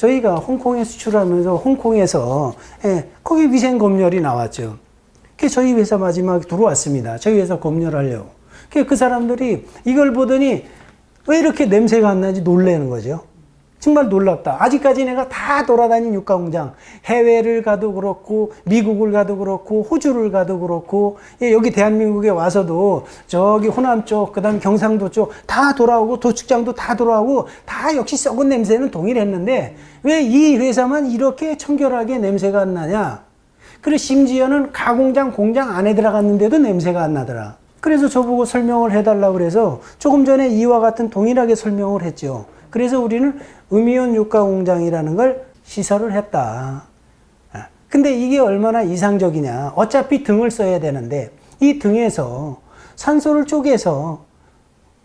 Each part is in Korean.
저희가 홍콩에 수출하면서 홍콩에서 거기 위생 검열이 나왔죠. 저희 회사 마지막에 들어왔습니다. 저희 회사 검열하려고. 그 사람들이 이걸 보더니 왜 이렇게 냄새가 안 나는지 놀라는 거죠. 정말 놀랍다. 아직까지 내가 다 돌아다닌 육가공장, 해외를 가도 그렇고 미국을 가도 그렇고 호주를 가도 그렇고 여기 대한민국에 와서도 저기 호남 쪽, 그 다음에 경상도 쪽 다 돌아오고 도축장도 다 돌아오고 다 역시 썩은 냄새는 동일했는데 왜 이 회사만 이렇게 청결하게 냄새가 안 나냐. 그리고 심지어는 가공장 공장 안에 들어갔는데도 냄새가 안 나더라. 그래서 저보고 설명을 해달라고 그래서 조금 전에 이와 같은 동일하게 설명을 했죠. 그래서 우리는 음이온 육가공장이라는 걸 시설을 했다. 근데 이게 얼마나 이상적이냐. 어차피 등을 써야 되는데 이 등에서 산소를 쪼개서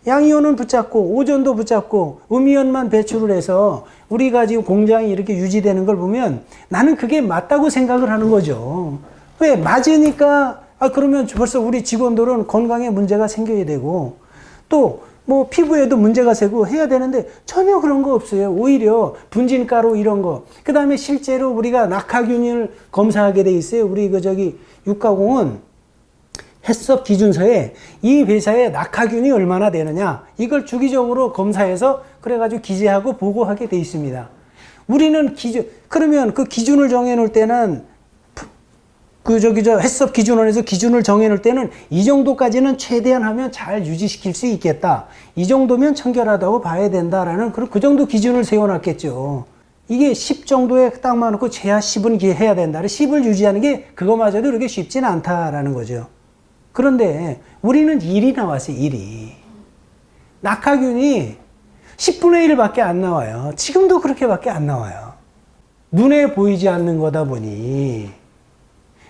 양이온은 붙잡고 오존도 붙잡고 음이온만 배출을 해서 우리가 지금 공장이 이렇게 유지되는 걸 보면 나는 그게 맞다고 생각을 하는 거죠. 왜? 맞으니까 그러면 벌써 우리 직원들은 건강에 문제가 생겨야 되고 또 뭐 피부에도 문제가 생기고 해야 되는데 전혀 그런 거 없어요. 오히려 분진가루 이런 거. 그 다음에 실제로 우리가 낙하균을 검사하게 돼 있어요. 우리 육가공은 해썹 기준서에 이 회사의 낙하균이 얼마나 되느냐 이걸 주기적으로 검사해서 그래가지고 기재하고 보고하게 돼 있습니다. 우리는 그러면 그 기준을 정해 놓을 때는 해썹 기준원에서 기준을 정해 놓을 때는 이 정도까지는 최대한 하면 잘 유지시킬 수 있겠다. 이 정도면 청결하다고 봐야 된다라는 그 정도 기준을 세워놨겠죠. 이게 10 정도에 딱 맞놓고 최하 10은 해야 된다. 10을 유지하는 게 그거마저도 그렇게 쉽진 않다라는 거죠. 그런데 우리는 1이 나왔어요. 1이. 낙하균이 10분의 1밖에 안 나와요. 지금도 그렇게밖에 안 나와요. 눈에 보이지 않는 거다 보니.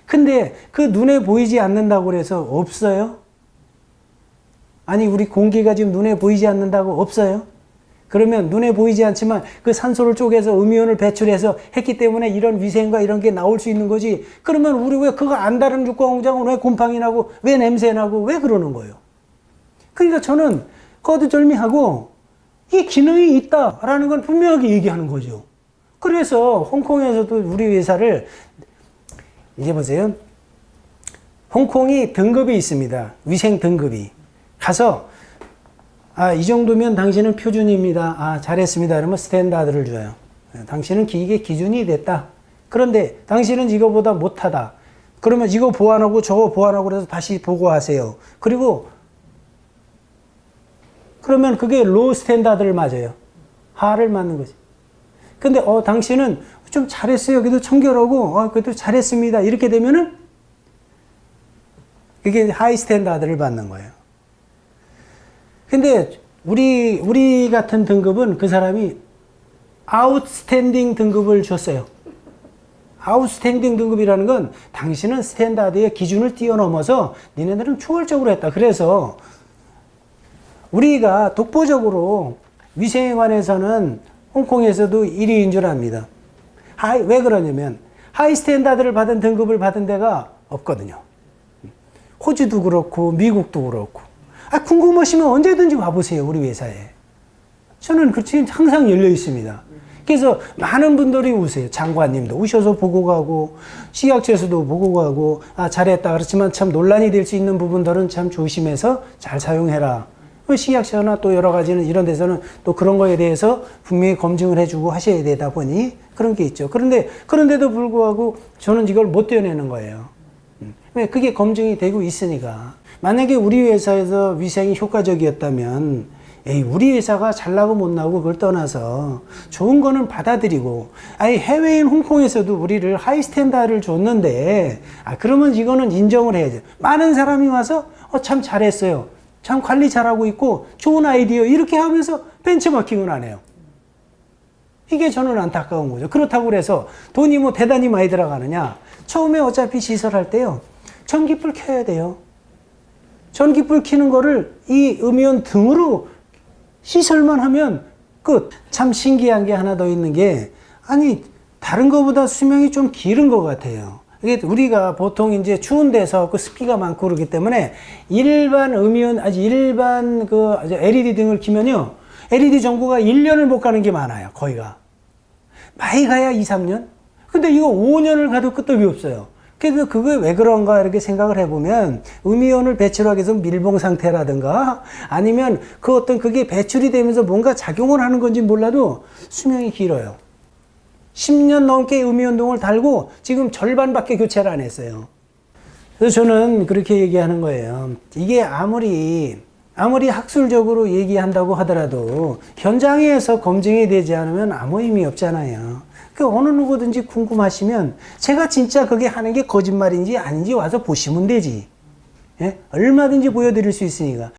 근데 그 눈에 보이지 않는다고 해서 없어요? 아니 우리 공기가 지금 눈에 보이지 않는다고 없어요? 그러면 눈에 보이지 않지만 그 산소를 쪼개서 음이온을 배출해서 했기 때문에 이런 위생과 이런 게 나올 수 있는 거지. 그러면 우리 왜 그거 안 다른 육가공장은 왜 곰팡이 나고 왜 냄새 나고 왜 그러는 거예요? 그러니까 저는 거두절미하고 이 기능이 있다라는 건 분명하게 얘기하는 거죠. 그래서 홍콩에서도 우리 회사를 이제 보세요. 홍콩이 등급이 있습니다. 위생 등급이. 가서 이 정도면 당신은 표준입니다. 잘했습니다. 그러면 스탠다드를 줘요. 당신은 이게 기준이 됐다. 그런데 당신은 이거보다 못하다. 그러면 이거 보완하고 저거 보완하고 그래서 다시 보고하세요. 그러면 그게 로우 스탠다드를 맞아요. 하를 맞는 거지. 근데 당신은 좀 잘했어요. 여기도 청결하고 그래도 잘했습니다. 이렇게 되면은 그게 하이 스탠다드를 받는 거예요. 근데 우리 같은 등급은 그 사람이 아웃스탠딩 등급을 줬어요. 아웃스탠딩 등급이라는 건 당신은 스탠다드의 기준을 뛰어넘어서 니네들은 초월적으로 했다. 그래서 우리가 독보적으로 위생에 관해서는 홍콩에서도 1위인 줄 압니다. 왜 그러냐면 하이 스탠다드를 받은 등급을 받은 데가 없거든요. 호주도 그렇고 미국도 그렇고. 궁금하시면 언제든지 와보세요. 우리 회사에. 저는 그치 항상 열려 있습니다. 그래서 많은 분들이 오세요. 장관님도 오셔서 보고 가고 식약처에서도 보고 가고 잘했다. 그렇지만 참 논란이 될 수 있는 부분들은 참 조심해서 잘 사용해라. 식약처나 또 여러 가지는 이런 데서는 또 그런 거에 대해서 분명히 검증을 해주고 하셔야 되다 보니 그런 게 있죠. 그런데도 불구하고 저는 이걸 못 떼어내는 거예요. 왜? 그게 검증이 되고 있으니까. 만약에 우리 회사에서 위생이 효과적이었다면 우리 회사가 잘나고 못나고 그걸 떠나서 좋은 거는 받아들이고 해외인 홍콩에서도 우리를 하이 스탠다드를 줬는데 그러면 이거는 인정을 해야죠. 많은 사람이 와서 참 잘했어요. 참 관리 잘하고 있고 좋은 아이디어 이렇게 하면서 벤치마킹을 안 해요. 이게 저는 안타까운 거죠. 그렇다고 해서 돈이 뭐 대단히 많이 들어가느냐. 처음에 어차피 시설할 때요. 전기불 켜야 돼요. 전기불 켜는 거를 이 음이온 등으로 시설만 하면 끝. 참 신기한 게 하나 더 있는 게 다른 거보다 수명이 좀 길은 것 같아요. 이게 우리가 보통 이제 추운 데서 습기가 많고 그러기 때문에 일반 음이온, 일반 LED 등을 켜면요. LED 전구가 1년을 못 가는 게 많아요. 거의가. 많이 가야 2, 3년? 근데 이거 5년을 가도 끄떡이 없어요. 그래서 그게 왜 그런가 이렇게 생각을 해보면 음이온을 배출하기 위해서 밀봉 상태라든가 아니면 그 어떤 그게 배출이 되면서 뭔가 작용을 하는 건지 몰라도 수명이 길어요. 10년 넘게 음이온동을 달고 지금 절반밖에 교체를 안 했어요. 그래서 저는 그렇게 얘기하는 거예요. 이게 아무리 학술적으로 얘기한다고 하더라도 현장에서 검증이 되지 않으면 아무 의미 없잖아요. 그 어느 누구든지 궁금하시면 제가 진짜 그게 하는 게 거짓말인지 아닌지 와서 보시면 되지. 예? 얼마든지 보여드릴 수 있으니까.